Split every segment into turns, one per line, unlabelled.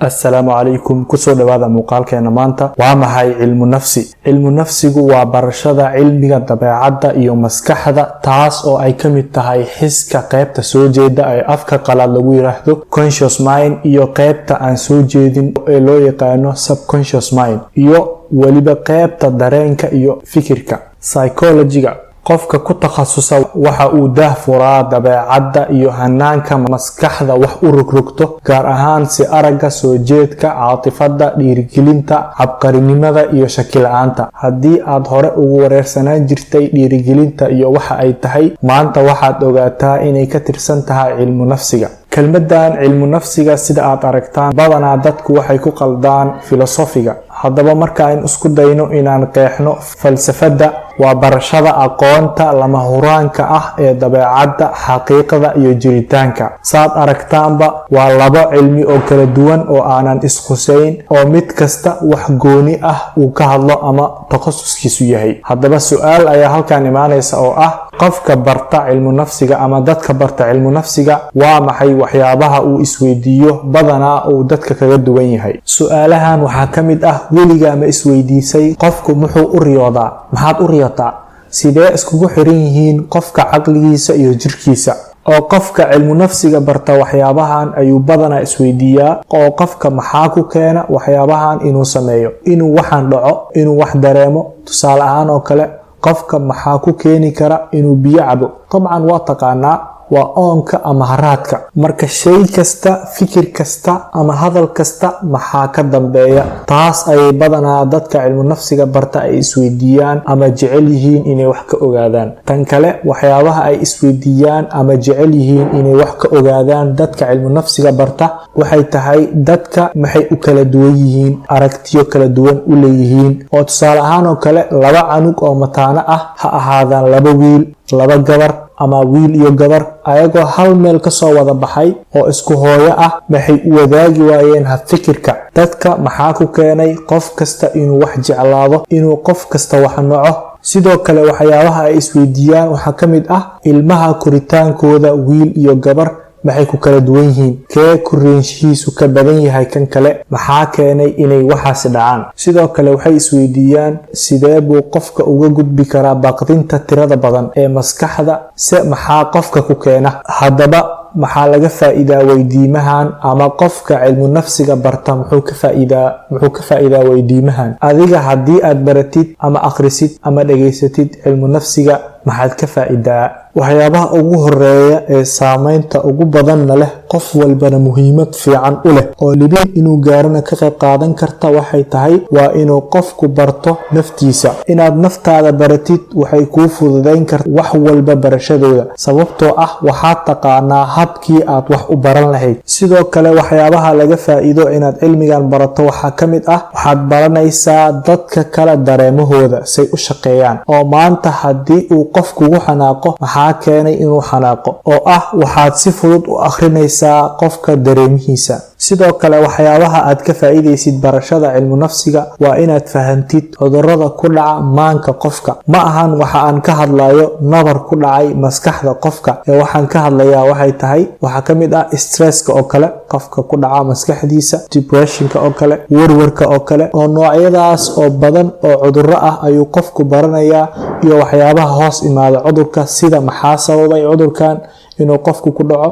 السلام عليكم كسو دوادا muuqaalkeena maanta waa maxay cilmu nafsi cilmu nafsigu waa barashada cilmiga dabeecadda iyo maskaxda taas oo ay kamid tahay xiska qaybta soo jeeda ee afka qalaad lagu yiraahdo conscious mind iyo qaybta aan soo jeedin ee loo yaqaano subconscious mind iyo waliba qaybta dareenka iyo fikirka psychology-ga qofka ku takhasusa waxa uu daahfuraa dabeecadda iyo hanaanka maskaxda wax u rogrogto gaar ahaan si aragga soo jeedka caatifada dhiirigelinta cabqarinimada iyo shaki la'aanta haddii aad hore ugu wareersanaan jirtay dhiirigelinta iyo waxa ay tahay maanta waxaad ogaataa inay ka tirsan tahay cilmu nafsiga kelmadan cilmu nafsiga sida aad aragtaan badanaa dadku waxay ku qaldaan filosofiga haddaba marka aan isku dayno inaan qeexno falsafada waa barashada aqoonta lama huraanka ah ee dabeecadda xaqiiqada iyo jiritaanka saad aragtaanba waa laba cilmi oo kala duwan oo aanan isqusayn oo mid kasta wax gooni ah uu ka hadlo ama takhasuskiisu yahay haddaba su'aal ayaa halkan imaanaysa oo ah qofka barta cilmu nafsiga ama dadka barta cilmu nafsiga waa maxay waxyaabaha uu isweydiiyo badanaa uu dadka kaga duwan yahay su'aalahan waxaa ka mid ah weligaa ma isweydiisay qofku muxuu u riyoodaa maxaad u riyotaa sidee iskugu xiran yihiin qofka caqligiisa iyo jirkiisa oo qofka cilmu nafsiga barta waxyaabahan ayuu badanaa isweydiiyaa oo qofka maxaa ku keena waxyaabahan inuu sameeyo inuu waxaan dhaco inuu wax dareemo tusaale ahaan oo kale qofka maxaa ku keeni kara inuu biyo cabo dabcan waa taqaanaa waa oonka ama haraadka marka shay kasta fikir kasta ama hadal kasta maxaa ka dambeeya taas ayay badanaa dadka cilmu nafsiga barta ay isweydiiyaan ama jecel yihiin inay wax ka ogaadaan tan kale waxyaabaha ay isweydiiyaan ama jecel yihiin inay wax ka ogaadaan dadka cilmu nafsiga barta waxay tahay dadka maxay u kala duwan yihiin aragtiyo kala duwan u leeyihiin oo tusaale ahaan oo kale laba canug oo mataano ah ha ahaadaan laba wiil laba gabar ama wiil iyo gabar ayagoo hal meel ka soo wada baxay oo isku hooyo ah maxay u wadaagi waayeen habfikirka dadka maxaa ku keenay qof kasta inuu wax jeclaado inuu qof kasta wax naco sidoo kale waxyaabaha ay isweydiiyaan waxaa ka mid ah ilmaha koritaankooda wiil iyo gabar maxay ku kala duwan yihiin kee korriinshihiisu ka badan yahay kan kale maxaa keenay inay waxaasi dhacaan sidoo kale waxay isweydiiyaan sidee buu qofka uga gudbi karaa baqdinta tirada badan ee maskaxda se maxaa qofka ku keena haddaba maxaa laga faa'iidaa weydiimahan ama qofka cilmu nafsiga barta muxuu ka faa'iidaa weydiimahan adiga haddii aad baratid ama akhrisid ama dhageysatid cilmu nafsiga maxaad ka faa'iidaa waxyaabaha ugu horeeya ee saameynta ugu badanna leh qof walbana muhiimad fiican u leh oo libin inuu gaarana ka qayb qaadan karta waxay tahay waa inuu qofku barto naftiisa inaad naftaada baratid waxay kuu fududayn karta wax walba barashadooda sababtoo ah waxaad taqaanaa habkii aad wax u baran lahayd sidoo kale waxyaabaha laga faa'iido inaad cilmigan barato waxaa ka mid ah waxaad baranaysaa dadka kale dareemahooda say u shaqeeyaan oo maanta haddii uu qof kugu xanaaqo maxaa keenay inuu xanaaqo oo ah waxaad si fudud u akhrinaysaa qofka dareemihiisa sidoo kale waxyaabaha aad ka faa'iidaysid barashada cilmu nafsiga waa inaad fahantid cudurrada ku dhaca maanka qofka ma ahan waxa aan ka hadlayo nabar ku dhacay maskaxda qofka ee waxaan ka hadlayaa waxay tahay waxaa ka mid ah stresska oo kale qofka ku dhaca maskaxdiisa depressionka oo kale warwarka oo kale oo noocyadaas oo badan oo cudurro ah ayuu qofku baranayaa iyo waxyaabaha hoos imaada cudurka sida maxaa sababay cudurkan inuu qofku ku dhaco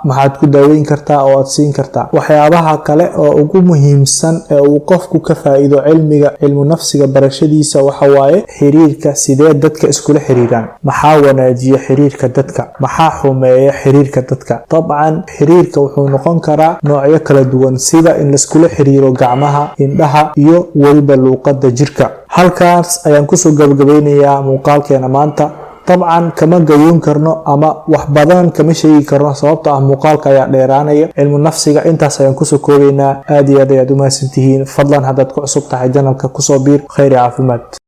maxaad ku daaweyn kartaa oo aad siin kartaa waxyaabaha kale oo ugu muhiimsan ee uu qofku ka faa'iido cilmu nafsiga barashadiisa waxa waaye xiriirka sidee dadka iskula xiriiraan maxaa wanaajiya xiriirka dadka maxaa xumeeya xiriirka dadka dabcan xiriirka wuxuu noqon karaa noocyo kala duwan sida in laiskula xiriiro gacmaha indhaha iyo weliba luuqadda jirka halkaas ayaan kusoo gabagabeynayaa muuqaalkeena maanta dabcan kama gayoon karno ama wax badan kama sheegi karno sababtoo ah muuqaalka ayaa dheeraanaya cilmu nafsiga intaas ayaan kusoo koobaynaa aad iyo aad ayaad u mahadsantihiin fadlan haddaad ku cusub tahay janalka kusoo biir khayr iyo caafimaad